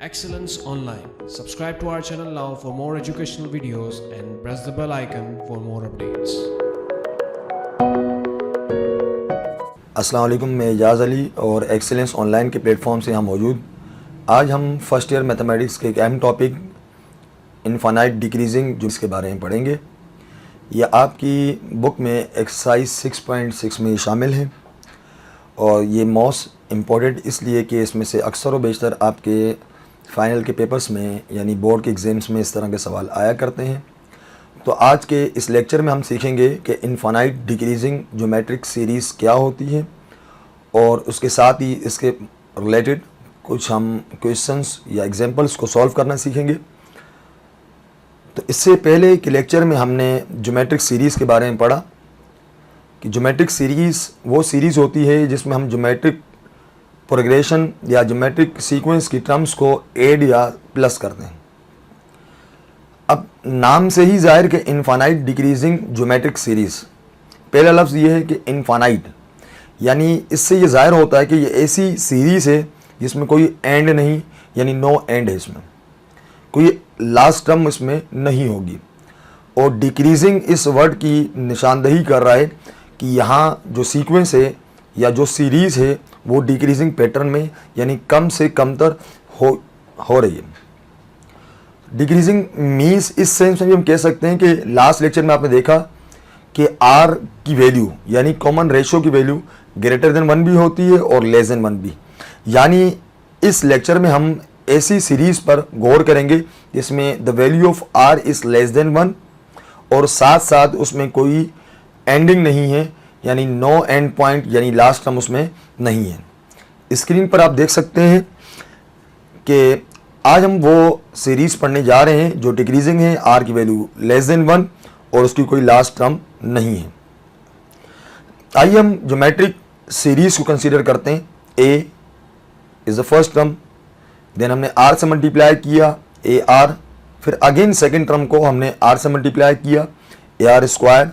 Excellence Online. Subscribe to our channel now for more educational videos and press the bell icon for more updates. अस्सलाम वालेकुम, मैं एजाज़ अली और excellence online के platform से यहाँ मौजूद। आज हम फर्स्ट ईयर मैथमेटिक्स के एक अहम टॉपिक इनफाइनाइट डिक्रीजिंग जिसके बारे में पढ़ेंगे। यह आपकी बुक में एक्सरसाइज 6.6 में शामिल है और ये मोस्ट इम्पॉर्टेंट इसलिए कि इसमें से अक्सर व बेशतर आपके फ़ाइनल के पेपर्स में यानी बोर्ड के एग्ज़ाम्स में इस तरह के सवाल आया करते हैं। तो आज के इस लेक्चर में हम सीखेंगे कि इनफाइनाइट डिक्रीजिंग ज्योमेट्रिक सीरीज़ क्या होती है और उसके साथ ही इसके रिलेटेड कुछ हम क्वेश्चंस या एग्जांपल्स को सॉल्व करना सीखेंगे। तो इससे पहले के लेक्चर में हमने ज्योमेट्रिक सीरीज़ के बारे में पढ़ा कि ज्योमेट्रिक सीरीज़ वो सीरीज़ होती है जिसमें हम ज्योमेट्रिक प्रोग्रेशन या ज्योमेट्रिक सीक्वेंस की टर्म्स को ऐड या प्लस करते हैं। अब नाम से ही जाहिर कि इनफाइनाइट डिक्रीजिंग ज्योमेट्रिक सीरीज़, पहला लफ्ज़ ये है कि इनफाइनाइट, यानी इससे ये जाहिर होता है कि ये ऐसी सीरीज़ है जिसमें कोई एंड नहीं, यानी नो एंड है, इसमें कोई लास्ट टर्म इसमें नहीं होगी। और डिक्रीजिंग इस वर्ड की निशानदही कर रहा है कि यहाँ जो सीक्वेंस है या जो सीरीज़ है वो डिक्रीजिंग पैटर्न में यानी कम से कमतर हो रही है। डिक्रीजिंग मीन्स इस सेंस में भी हम कह सकते हैं कि लास्ट लेक्चर में आपने देखा कि आर की वैल्यू यानी कॉमन रेशियो की वैल्यू ग्रेटर देन 1 भी होती है और लेस देन 1 भी। यानी इस लेक्चर में हम ऐसी सीरीज़ पर गौर करेंगे जिसमें the value of R is less than 1 और साथ साथ उसमें कोई एंडिंग नहीं है, यानी नो एंड पॉइंट यानी लास्ट टर्म उसमें नहीं है। स्क्रीन पर आप देख सकते हैं कि आज हम वो सीरीज़ पढ़ने जा रहे हैं जो डिक्रीजिंग है, आर की वैल्यू लेस देन 1 और उसकी कोई लास्ट टर्म नहीं है। आइए हम ज्योमेट्रिक सीरीज़ को कंसीडर करते हैं। A is the first term, then हमने आर से मल्टीप्लाई किया ए आर, फिर अगेन सेकेंड टर्म को हमने आर से मल्टीप्लाई किया A R square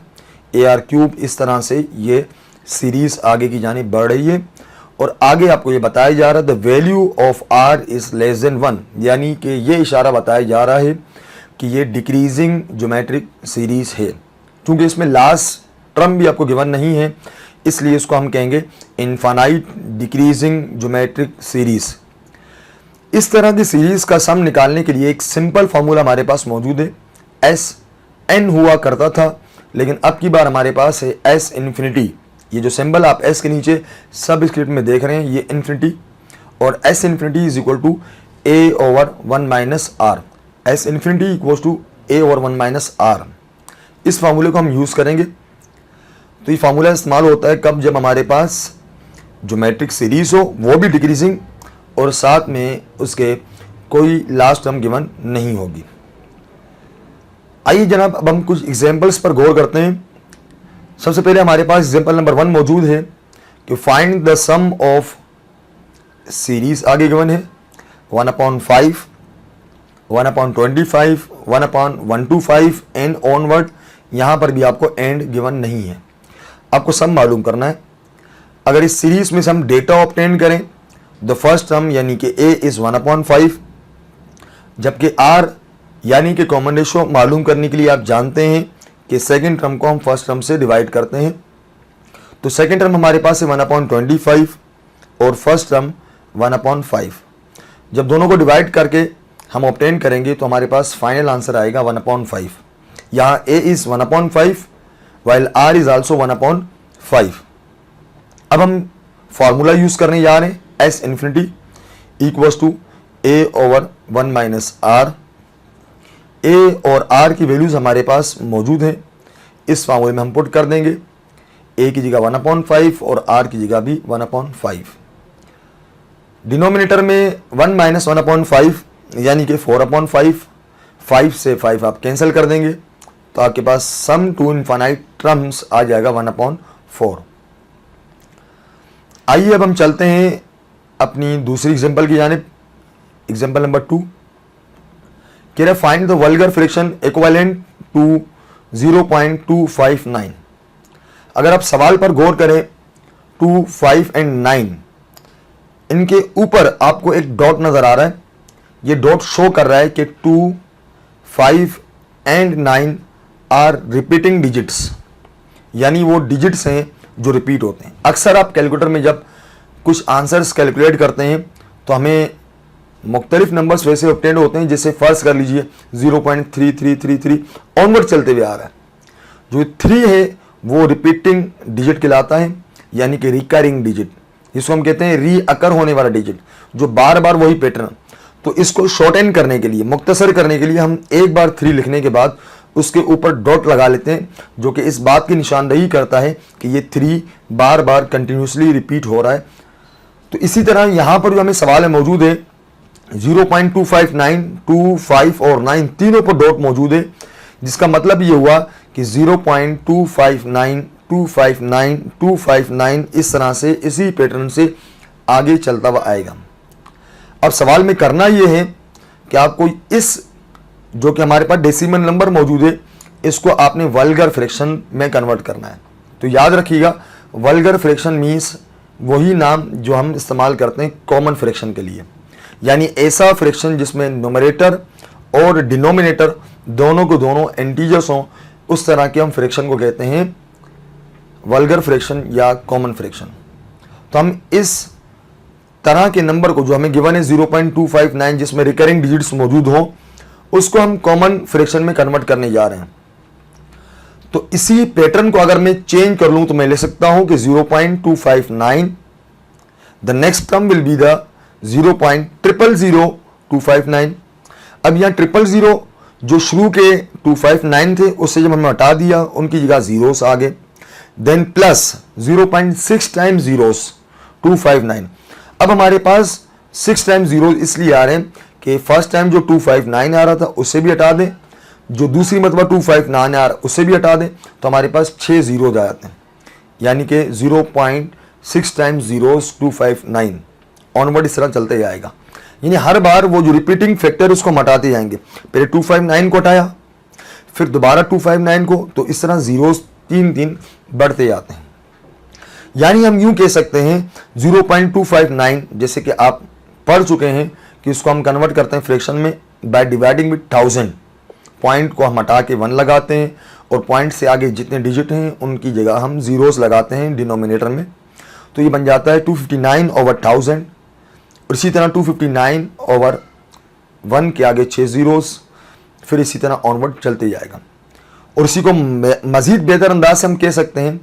A R cube. इस तरह से ये सीरीज़ आगे की जानिब बढ़ रही है और आगे आपको ये बताया जा रहा है the value of R is less than 1, यानी कि ये इशारा बताया जा रहा है कि ये डिक्रीजिंग ज्योमेट्रिक सीरीज़ है। क्योंकि इसमें लास्ट टर्म भी आपको गिवन नहीं है इसलिए इसको हम कहेंगे इनफाइनाइट डिक्रीजिंग ज्योमेट्रिक सीरीज़। इस तरह की सीरीज़ का सम निकालने के लिए एक सिंपल फार्मूला हमारे पास मौजूद है। एस एन हुआ करता था लेकिन अब की बार हमारे पास है एस इन्फिनिटी। ये जो सिंबल आप एस के नीचे सब स्क्रिप्ट में देख रहे हैं ये इन्फिनिटी, और S infinity is equal to A over 1 minus R. S infinity equals to A over 1 minus R. इस फार्मूले को हम यूज़ करेंगे। तो ये फार्मूला इस्तेमाल होता है कब, जब हमारे पास ज्योमेट्रिक सीरीज़ हो वो भी डिक्रीजिंग और साथ में उसके कोई लास्ट टर्म गिवन नहीं होगी। आइए जनाब अब हम कुछ एग्जांपल्स पर गौर करते हैं। सबसे पहले हमारे पास एग्जांपल नंबर 1 मौजूद है कि find the sum of series आगे गिवन है 1/5, 1/25, 1/125 एंड ऑनवर्ड। यहाँ पर भी आपको एंड गिवन नहीं है, आपको सम मालूम करना है। अगर इस सीरीज में से हम डेटा ऑब्टेन करें द फर्स्ट टर्म यानी कि a इज़ 1/5, जबकि r यानी कि कॉमन रेशियो मालूम करने के लिए आप जानते हैं कि सेकंड टर्म को हम फर्स्ट टर्म से डिवाइड करते हैं। तो सेकंड टर्म हमारे पास है 1/25 और फर्स्ट टर्म 1/5। जब दोनों को डिवाइड करके हम ऑब्टेन करेंगे तो हमारे पास फाइनल आंसर आएगा 1/5। यहाँ a is 1/5 while r is also 1/5। अब हम फॉर्मूला यूज़ करने जा रहे हैं S infinity equals to a over 1 minus R. a और r की वैल्यूज़ हमारे पास मौजूद हैं, इस फार्मूले में हम पुट कर देंगे। a की जगह 1/5 और r की जगह भी 1/5। डिनोमिनेटर में 1 माइनस 1/5 यानी कि 4/5, 5 से 5 आप कैंसिल कर देंगे तो आपके पास सम टू इनफाइनाइट टर्म्स आ जाएगा 1/4। आइए अब हम चलते हैं अपनी दूसरी एग्जांपल की जानिब। एग्जांपल नंबर 2 कह रहा है find the vulgar fraction equivalent to 0.259। अगर आप सवाल पर गौर करें 2, 5 एंड 9 इनके ऊपर आपको एक डॉट नजर आ रहा है, ये डॉट शो कर रहा है कि 2, 5 एंड 9 आर रिपीटिंग डिजिट्स, यानी वो डिजिट्स हैं जो रिपीट होते हैं। अक्सर आप कैलकुलेटर में जब कुछ आंसर्स कैलकुलेट करते हैं तो हमें मुख्तलिफ नंबर्स वैसे ऑब्टेन होते हैं, जैसे फर्स्ट कर लीजिए 0.3333 ऑनवर्ड चलते हुए आ रहा है। जो 3 है वो रिपीटिंग डिजिट कहलाता है, यानी कि रिकरिंग डिजिट, जिसको हम कहते हैं रीअकर होने वाला डिजिट, जो बार बार वही पैटर्न। तो इसको शॉर्टन करने के लिए, मुख्तसर करने के लिए हम एक बार 3 लिखने के बाद उसके ऊपर डॉट लगा लेते हैं, जो कि इस बात की निशानदेही करता है कि ये 3 बार बार कंटिन्यूसली रिपीट हो रहा है। तो इसी तरह यहाँ पर जो हमें सवाल है मौजूद है 0.259, 2, 5 और 9 तीनों पर डॉट मौजूद है, जिसका मतलब ये हुआ कि 0.259, 259, 259 इस तरह से इसी पैटर्न से आगे चलता हुआ आएगा। अब सवाल में करना ये है कि आपको इस जो कि हमारे पास डेसिमल नंबर मौजूद है, इसको आपने वल्गर फ्रैक्शन में कन्वर्ट करना है। तो याद रखिएगा, वल्गर फ्रैक्शन मीन्स वही नाम जो हम इस्तेमाल करते हैं कॉमन फ्रैक्शन के लिए, यानी ऐसा फ्रैक्शन जिसमें न्यूमरेटर और डिनोमिनेटर दोनों को दोनों इंटीजर्स हों, उस तरह के हम फ्रैक्शन को कहते हैं वल्गर फ्रैक्शन या कॉमन फ्रैक्शन। तो हम इस तरह के नंबर को जो हमें गिवन है 0.259 जिसमें रिकरिंग डिजिट्स मौजूद हों, उसको हम कॉमन फ्रैक्शन में कन्वर्ट करने जा रहे हैं। तो इसी पैटर्न को अगर मैं चेंज कर लूं तो मैं ले सकता हूं कि 0.259, the next term will be the 0.0000259। अब यहां 000 जो शुरू के 259 थे उससे जब हमने हटा दिया, उनकी जगह जीरोस आ गए, देन प्लस 0.6 टाइम्स जीरोस 259। अब हमारे पास 6 टाइम्स जीरो इसलिए आ रहे हैं कि फर्स्ट टाइम जो 259 आ रहा था उससे भी हटा दें, जो दूसरी मरतबा 259 आ रहा उससे भी हटा दें, तो हमारे पास 6 जीरो आ जाते हैं, यानी कि 0.6 टाइम्स जीरोस 259 ऑनवर्ड इस तरह चलते जाएगा। यानी हर बार वो जो रिपीटिंग फैक्टर उसको हम हटाते जाएंगे। पहले 259 को हटाया, फिर दोबारा 259 को, तो इस तरह जीरोस 3 बढ़ते जाते हैं। यानी हम यूं कह सकते हैं 0.259, जैसे कि आप पढ़ चुके हैं कि इसको हम कन्वर्ट करते हैं फ्रैक्शन में बाय डिवाइडिंग विद 1000। पॉइंट को हम हटा के 1 लगाते हैं और पॉइंट से आगे जितने डिजिट हैं उनकी जगह हम जीरोस लगाते हैं डिनोमिनेटर में। तो ये बन जाता है 259/1000। और इसी तरह 259/1 के आगे 6 जीरोस, फिर इसी तरह ऑनवर्ड चलते जाएगा। और इसी को मजीद बेहतर अंदाज से हम कह सकते हैं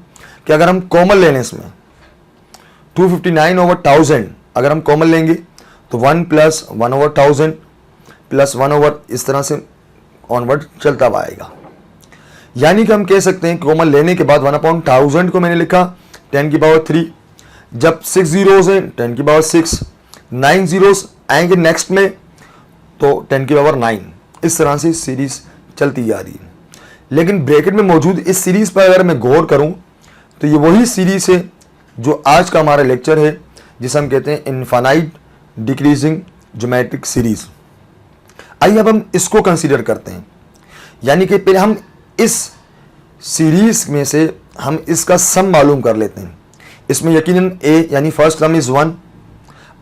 कि अगर हम कॉमन लेने इसमें 259/1000 अगर हम कॉमन लेंगे तो 1 + 1/1000 + 1 इस तरह से ऑनवर्ड चलता हुआ आएगा। यानी कि हम कह सकते हैं कॉमन लेने के बाद 1/1000 को मैंने लिखा 10⁻3, जब 6 जीरोस हैं 10⁻6, 9 जीरोस आएंगे नेक्स्ट में तो 10⁻9, इस तरह से सीरीज चलती जा रही है। लेकिन ब्रैकेट में मौजूद इस सीरीज पर अगर मैं गौर करूं तो ये वही सीरीज है जो आज का हमारा लेक्चर है, जिसे हम कहते हैं इनफाइनाइट डिक्रीजिंग ज्योमेट्रिक सीरीज। आइए अब हम इसको कंसीडर करते हैं, यानी कि पहले हम इस सीरीज में से हम इसका सम मालूम कर लेते हैं। इसमें यकीनन a यानी फर्स्ट टर्म इज 1,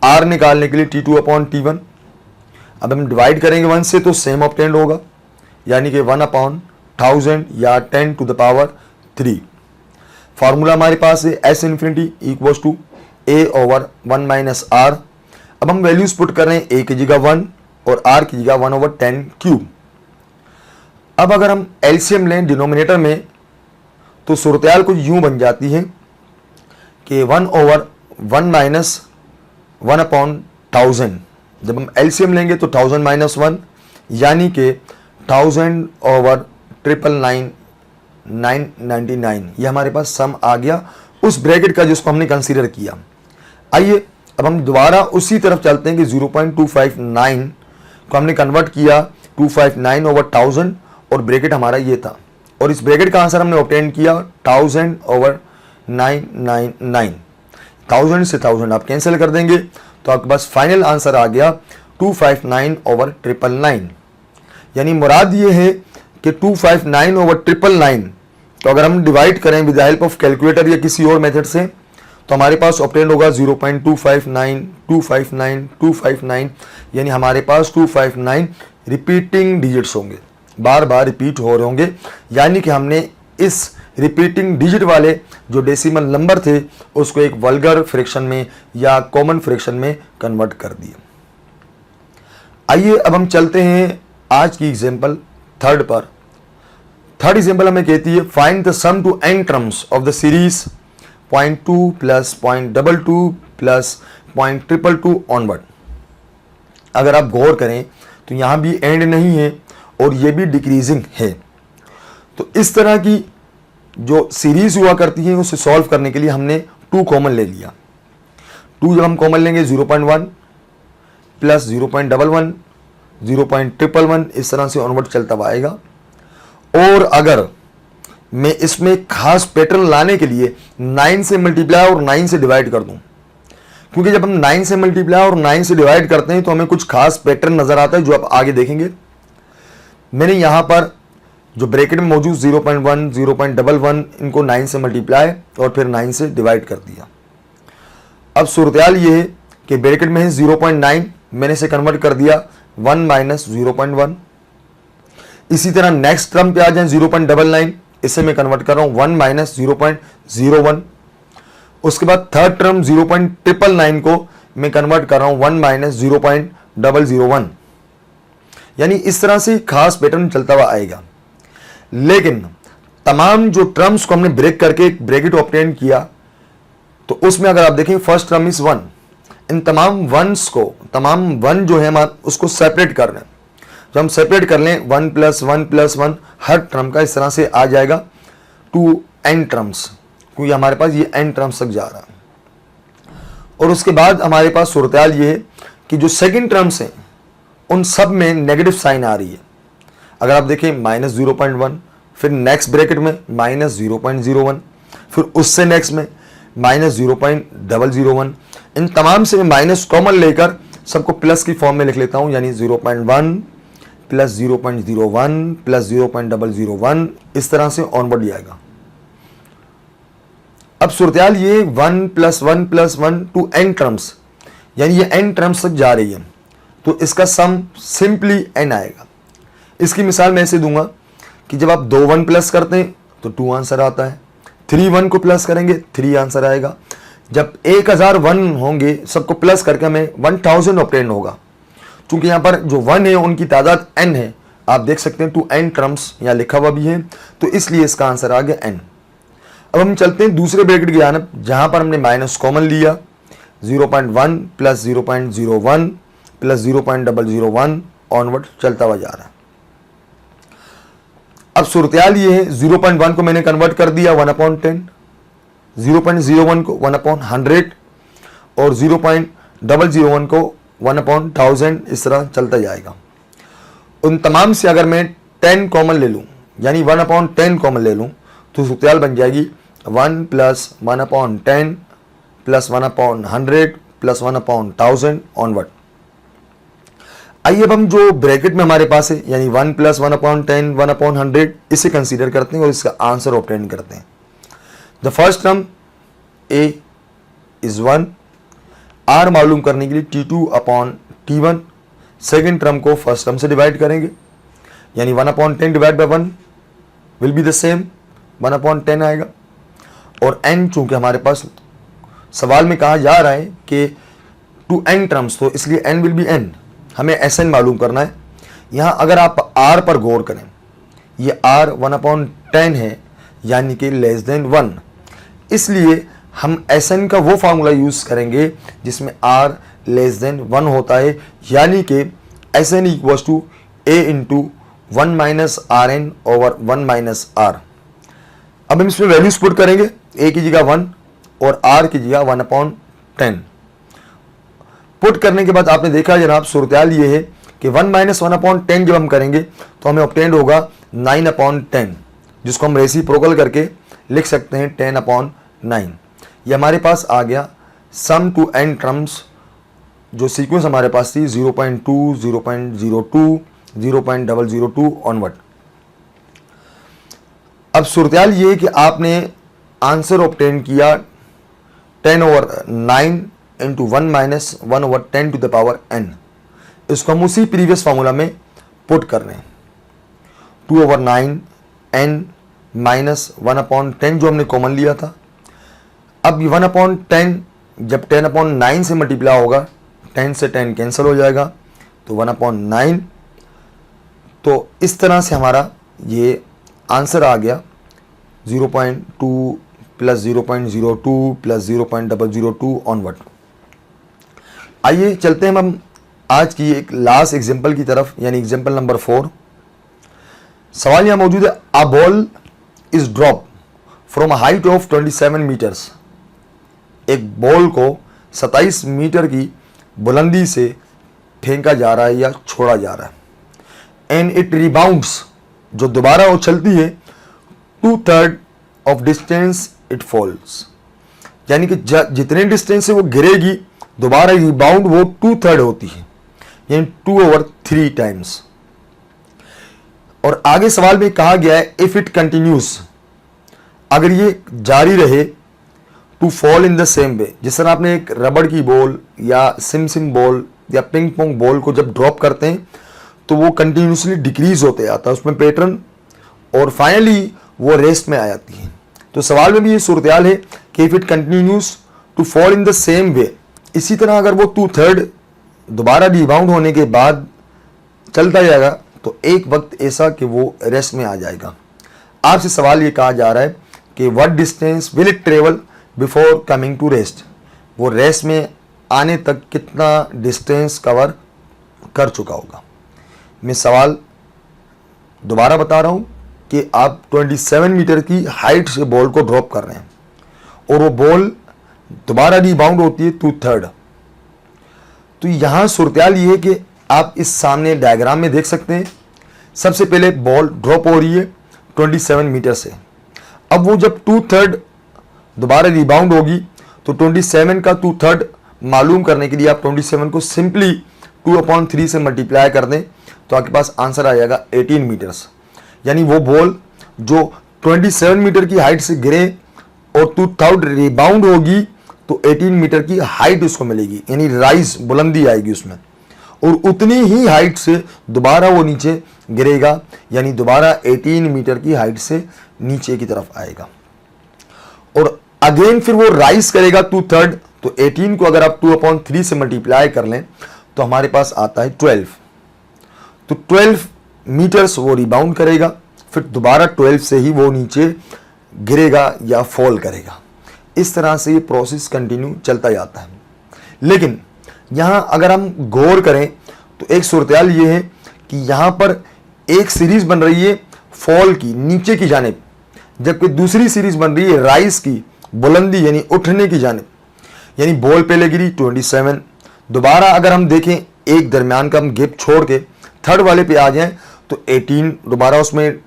r निकालने के लिए T2/T1। अब हम डिवाइड करेंगे 1 से तो सेम ऑब्टेंड होगा, यानी कि 1/1000 या 10⁻3। फार्मूला हमारे पास है s infinity = a/1 - r। अब हम वैल्यूज पुट कर रहे हैं, a की जगह 1 और r की जगह 1/10⁻3। अब अगर हम एलसीएम लें डिनोमिनेटर में तो सूरत-ए-हाल कुछ यूं बन जाती है कि 1/1 - 1/1000। जब हम एलसीएम लेंगे तो 1000 - 1 यानी कि 1000/999 ये हमारे पास सम आ गया उस ब्रैकेट का जिसको हमने कंसीडर किया। आइए अब हम दोबारा उसी तरफ चलते हैं कि 0.259 को हमने कन्वर्ट किया 259/1000 और ब्रैकेट हमारा ये था, और इस ब्रैकेट का आंसर हमने ऑब्टेन किया 1000/999। 1000 से 1000 आप कैंसिल कर देंगे तो आपके पास फाइनल आंसर आ गया 259/999। यानी मुराद ये है कि 259/999 तो अगर हम डिवाइड करें with the help of calculator या किसी और मेथड से तो हमारे पास ऑप्टेंड होगा 0.259, 259, 259, यानी हमारे पास 259 रिपीटिंग डिजिट्स होंगे, बार बार रिपीट हो रहे होंगे, यानी कि हमने इस रिपीटिंग डिजिट वाले जो डेसिमल नंबर थे उसको एक वल्गर फ्रैक्शन में या कॉमन फ्रैक्शन में कन्वर्ट कर दिया। आइए अब हम चलते हैं आज की एग्जांपल थर्ड पर। थर्ड एग्जांपल हमें कहती है find the sum to n terms of the series 0.2 plus 0.22 plus 0.222 onward. अगर आप गौर करें तो यहां भी एंड नहीं है और ये भी डिक्रीजिंग है। तो इस तरह की जो सीरीज हुआ करती है उसे सॉल्व करने के लिए हमने 2 कॉमन ले लिया। 2 जब हम कॉमन लेंगे 0.1 प्लस 0.11, 0.111, इस तरह से ऑनवर्ड चलता हुआ आएगा। और अगर मैं इसमें खास पैटर्न लाने के लिए 9 से मल्टीप्लाई और 9 से डिवाइड कर दूं, क्योंकि जब हम 9 से मल्टीप्लाई और 9 से डिवाइड करते हैं तो हमें कुछ खास पैटर्न नजर आता है जो आप आगे देखेंगे। मैंने यहां पर जो ब्रैकेट में मौजूद 0.1, 0.11 इनको 9 से मल्टीप्लाई और फिर 9 से डिवाइड कर दिया। अब सूरत ये है कि ब्रैकेट में है 0.9, मैंने इसे कन्वर्ट कर दिया 1 माइनस 0.1। इसी तरह नेक्स्ट टर्म पे आ जाए 0.99, इसे मैं कन्वर्ट कर रहा हूं 1 माइनस 0.01। उसके बाद थर्ड टर्म 0.999 को मैं कन्वर्ट कर रहा हूं 1 माइनस 0.001, यानी इस तरह से खास पैटर्न चलता हुआ आएगा। लेकिन तमाम जो टर्म्स को हमने ब्रेक करके एक ब्रैकेट ऑब्टेन किया तो उसमें अगर आप देखें फर्स्ट टर्म इज 1, इन तमाम वंस को, तमाम वन जो है हम उसको सेपरेट कर रहे हैं। जब हम सेपरेट कर लें 1 प्लस 1 प्लस 1 हर टर्म का इस तरह से आ जाएगा टू n टर्म्स, क्योंकि हमारे पास ये n टर्म्स तक जा रहा है। और उसके बाद हमारे पास सूरत ये है कि जो सेकेंड टर्म्स हैं उन सब में नेगेटिव साइन आ रही है। अगर आप देखें माइनस 0.1, फिर नेक्स्ट ब्रैकेट में माइनस 0.01, फिर उससे नेक्स्ट में माइनस 0.001, इन तमाम से मैं माइनस कॉमन लेकर सबको प्लस की फॉर्म में लिख लेता हूं, यानी 0.1 प्लस 0.01 प्लस 0.001, इस तरह से ऑनवर्ड आएगा। अब सूरत ये 1 plus 1 plus 1 to n terms, यानी ये n टर्म्स तक जा रही है, तो इसका सम सिंपली n आएगा। इसकी मिसाल मैं ऐसे दूंगा कि जब आप 2 1 प्लस करते हैं तो 2 आंसर आता है, 3 1 को प्लस करेंगे 3 आंसर आएगा। जब 1001 होंगे सबको प्लस करके हमें 1000 ऑब्टेन होगा। चूंकि यहाँ पर जो 1 है उनकी तादाद n है, आप देख सकते हैं 2n टर्म्स यहाँ लिखा हुआ भी है, तो इसलिए इसका आंसर आ गया n। अब हम चलते हैं दूसरे ब्रैकेट की जानब, जहां पर हमने माइनस कॉमन लिया 0.1 प्लस 0.01 प्लस 0.001 ऑनवर्ड चलता हुआ जा रहा है। अब सूरत ये है 0.1 को मैंने कन्वर्ट कर दिया 1/10, 0.01 को 1/100 और 0.001 को 1/1000, इस तरह चलता जाएगा। उन तमाम से अगर मैं 10 कॉमन ले लूं, यानी 1/10 कॉमन ले लूं, तो सूरत बन जाएगी 1 प्लस 1/10 प्लस 1/100 प्लस 1/1000 ऑनवर्ड। आइए अब हम जो ब्रैकेट में हमारे पास है, यानी 1 प्लस 1/10 1/100, इसे कंसीडर करते हैं और इसका आंसर ऑब्टेन करते हैं। The first term a is 1, r मालूम करने के लिए T2/T1, सेकेंड टर्म को फर्स्ट टर्म से डिवाइड करेंगे, यानी 1/10 divide by 1 will be the same, 1/10 आएगा। और n चूंकि हमारे पास सवाल में कहा जा रहा है कि टू n टर्म्स, तो इसलिए n विल बी n, हमें Sn मालूम करना है। यहां अगर आप r पर गौर करें, ये r 1/10 है, यानी कि लेस देन 1, इसलिए हम Sn का वो फार्मूला यूज करेंगे जिसमें r लेस देन 1 होता है, यानी कि Sn equals to a into 1 minus Rn over 1 minus r। अब हम इसमें वैल्यूज पुट करेंगे, a की जगह 1 और r की जगह 1/10। पुट करने के बाद आपने देखा जनाब सूरत ये है कि 1 माइनस 1/10 जब हम करेंगे तो हमें ऑब्टेन होगा 9/10, जिसको हम रेसिप्रोकल करके लिख सकते हैं 10/9। ये हमारे पास आ गया सम टू n टर्म्स, जो सीक्वेंस हमारे पास थी 0.2 0.02 0.002 ऑनवर्ड। अब सूरत ये है कि आपने आंसर ऑब्टेन किया 10/9 into 1 minus 1/10 to the power n। इसको हम उसी प्रीवियस फार्मूला में पुट कर रहे हैं। 2/9 n माइनस 1/10 जो हमने कॉमन लिया था। अब 1/10 जब 10/9 से मल्टीप्लाई होगा, 10 से 10 कैंसिल हो जाएगा, तो 1/9। तो इस तरह से हमारा ये आंसर आ गया 0.2 प्लस 0.02 प्लस 0.002 ऑनवर्ड। आइए चलते हैं हम आज की एक लास्ट एग्जांपल की तरफ, यानी एग्जांपल नंबर 4। सवाल यहाँ मौजूद है, a ball is drop from a height of 27 metres. एक बॉल को 27 मीटर की बुलंदी से फेंका जा रहा है या छोड़ा जा रहा है। एंड इट रिबाउंड्स, जो दोबारा उछलती है, 2/3 ऑफ डिस्टेंस इट फॉल्स। यानी कि जितने डिस्टेंस से वो गिरेगी, दोबारा रिबाउंड वो 2/3 होती है, यानी 2/3 टाइम्स। और आगे सवाल में कहा गया है, इफ इट कंटिन्यूस, अगर ये जारी रहे, to fall in the same way. जिस तरह आपने एक रबड़ की बॉल या सिम बॉल या पिंग पोंग बॉल को जब ड्रॉप करते हैं तो वो कंटिन्यूसली डिक्रीज होते आता है उसमें पैटर्न, और फाइनली वो रेस्ट में आ जाती है। तो सवाल में भी ये सूरत है कि if it continues to fall in the same way, इसी तरह अगर वो 2/3 दोबारा रिबाउंड होने के बाद चलता जाएगा, तो एक वक्त ऐसा कि वो रेस्ट में आ जाएगा। आपसे सवाल ये कहा जा रहा है कि what distance will it travel before coming to rest. वो रेस्ट में आने तक कितना डिस्टेंस कवर कर चुका होगा। मैं सवाल दोबारा बता रहा हूँ कि आप 27 मीटर की हाइट से बॉल को ड्रॉप कर रहे हैं और वो बॉल दोबारा रिबाउंड होती है 2/3। तो यहाँ सूरत ये है कि आप इस सामने डायग्राम में देख सकते हैं, सबसे पहले बॉल ड्रॉप हो रही है 27 मीटर से। अब वो जब 2/3 दोबारा रिबाउंड होगी, तो 27 का 2/3 मालूम करने के लिए आप 27 को सिंपली 2/3 से मल्टीप्लाई कर दें, तो आपके पास आंसर आ जाएगा 18 मीटर्स। यानी वो बॉल जो 27 मीटर की हाइट से गिरे और 2/3 रिबाउंड होगी, तो 18 मीटर की हाइट उसको मिलेगी, यानी राइज, बुलंदी आएगी उसमें, और उतनी ही हाइट से दोबारा वो नीचे गिरेगा, यानी दोबारा 18 मीटर की हाइट से नीचे की तरफ आएगा, और अगेन फिर वो राइज करेगा 2/3। तो 18 को अगर आप 2/3 से मल्टीप्लाई कर लें तो हमारे पास आता है 12। तो 12 मीटर्स वो रिबाउंड करेगा, फिर दोबारा 12 से ही वो नीचे गिरेगा या फॉल करेगा। इस तरह से ये प्रोसेस कंटिन्यू चलता जाता है। लेकिन यहाँ अगर हम गौर करें तो एक सूरत ये है कि यहाँ पर एक सीरीज बन रही है फॉल की, नीचे की जानिब, जबकि दूसरी सीरीज बन रही है राइज की, बुलंदी यानी उठने की जानिब। यानी बॉल पहले गिरी 27, दोबारा अगर हम देखें एक दरमियान का हम गैप छोड़ के थर्ड वाले पे आ जाएं तो 18 दोबारा उसमें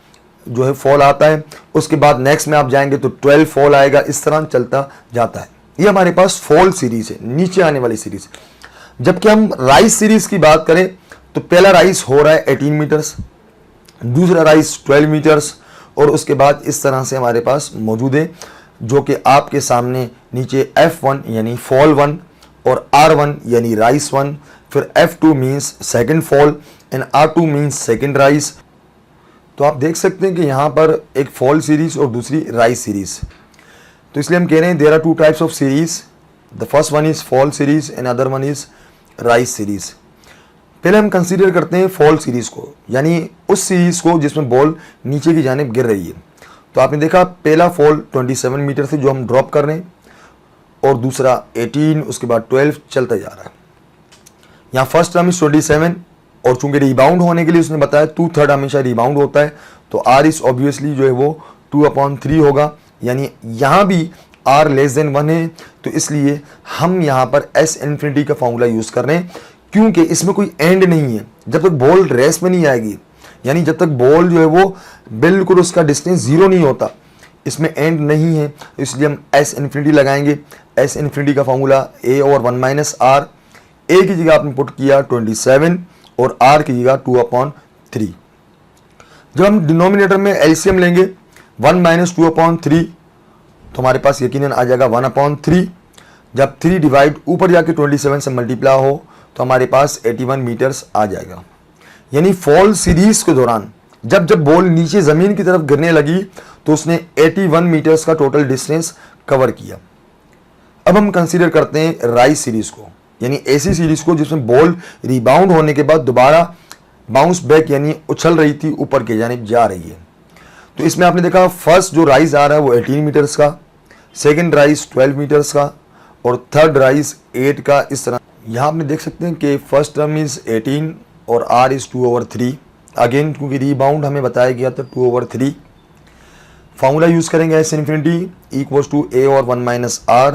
जो है फॉल आता है। उसके बाद नेक्स्ट में आप जाएंगे तो 12 फॉल आएगा। इस तरह चलता जाता है। ये हमारे पास फॉल सीरीज है, नीचे आने वाली सीरीज। जबकि हम राइज सीरीज की बात करें तो पहला राइज हो रहा है 18 मीटर्स, दूसरा राइज 12 मीटर्स, और उसके बाद इस तरह से हमारे पास मौजूद है, जो कि आपके सामने नीचे F1 यानी फॉल 1 और R1 यानी राइज 1, फिर F2 means second fall and R2 means second rise. तो आप देख सकते हैं कि यहाँ पर एक फॉल सीरीज और दूसरी राइज सीरीज। तो इसलिए हम कह रहे हैं there are two types of series, the first one is fall series and other one is rise series. पहले हम कंसीडर करते हैं फॉल सीरीज को, यानी उस सीरीज को जिसमें बॉल नीचे की जानिब गिर रही है। तो आपने देखा पहला फॉल 27 मीटर से जो हम ड्रॉप कर रहे हैं, और दूसरा 18, उसके बाद 12 चलता जा रहा है। यहाँ फर्स्ट टर्म इज 27, और चूंकि रिबाउंड होने के लिए उसने बताया 2/3 हमेशा रिबाउंड होता है, तो R इज ऑब्वियसली जो है वो 2/3 होगा। यानी यहाँ भी R लेस देन 1 है, तो इसलिए हम यहाँ पर S इन्फिनिटी का फॉर्मूला यूज कर रहे हैं, क्योंकि इसमें कोई एंड नहीं है। जब तक बॉल रेस में नहीं आएगी, यानी जब तक बॉल जो है वो बिल्कुल उसका डिस्टेंस 0 नहीं होता, इसमें एंड नहीं है, इसलिए हम S इन्फिनिटी लगाएंगे। S इन्फिनिटी का फॉर्मूला A और 1 माइनस R। A की जगह आपने पुट किया 27 और R की जगह 2/3। जब हम डिनोमिनेटर में एलसीएम लेंगे 1 माइनस 2/3, तो हमारे पास यकीनन आ जाएगा 1/3। जब 3 डिवाइड ऊपर जाके 27 से मल्टीप्लाई हो तो हमारे पास 81 मीटर्स आ जाएगा। यानी फॉल सीरीज के दौरान जब जब बॉल नीचे ज़मीन की तरफ गिरने लगी तो उसने 81 मीटर्स का टोटल डिस्टेंस कवर किया। अब हम कंसीडर करते हैं राइज सीरीज को, यानी ऐसी सीरीज को जिसमें बॉल रिबाउंड होने के बाद दोबारा बाउंस बैक यानी उछल रही थी, ऊपर की जानिब जा रही है। तो इसमें आपने देखा फर्स्ट जो राइज आ रहा है वो 18 मीटर्स का, सेकेंड राइज 12 मीटर्स का और थर्ड राइज 8 का। इस तरह यहाँ आपने देख सकते हैं कि फर्स्ट टर्म इज 18 और r इज 2/3। अगेन क्योंकि रीबाउंड हमें बताया गया था 2/3। फार्मूला यूज करेंगे S infinity equals to a और 1 माइनस r।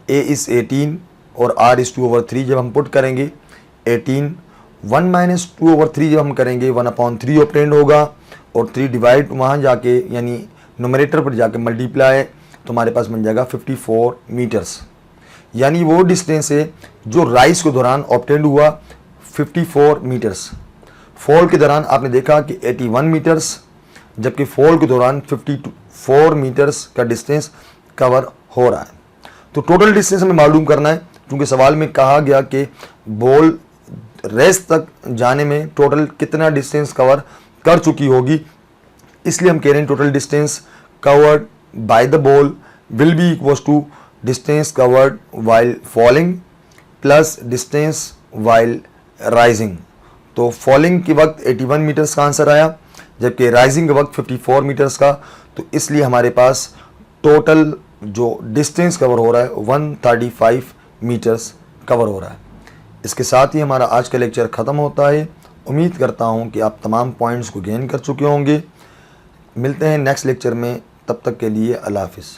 a इज 18 और r इज 2/3। जब हम पुट करेंगे 18 1 माइनस 2/3 जब हम करेंगे 1/3 ऑब्टेंड होगा और 3 डिवाइड वहाँ जाके यानी नोमिनेटर पर जाके मल्टीप्लाई तो हमारे पास बन जाएगा 54 मीटर्स। यानी वो डिस्टेंस है जो राइज के दौरान ऑब्टेंड हुआ 54 मीटर्स। फॉल के दौरान आपने देखा कि 81 मीटर्स, जबकि फॉल के दौरान 54 मीटर्स का डिस्टेंस कवर हो रहा है। तो टोटल डिस्टेंस हमें मालूम करना है क्योंकि सवाल में कहा गया कि बॉल रेस्ट तक जाने में टोटल कितना डिस्टेंस कवर कर चुकी होगी, इसलिए हम कह रहे हैं total distance covered by the ball will be equals to distance covered while falling plus distance while rising. तो फॉलिंग के वक्त 81 मीटर्स का आंसर आया, जबकि राइजिंग के वक्त 54 मीटर्स का। तो इसलिए हमारे पास टोटल जो डिस्टेंस कवर हो रहा है 135 मीटर्स कवर हो रहा है। इसके साथ ही हमारा आज का लेक्चर ख़त्म होता है। उम्मीद करता हूँ कि आप तमाम पॉइंट्स को गेन कर चुके होंगे। मिलते हैं नेक्स्ट लेक्चर में, तब तक के लिए अल्लाह हाफिज़।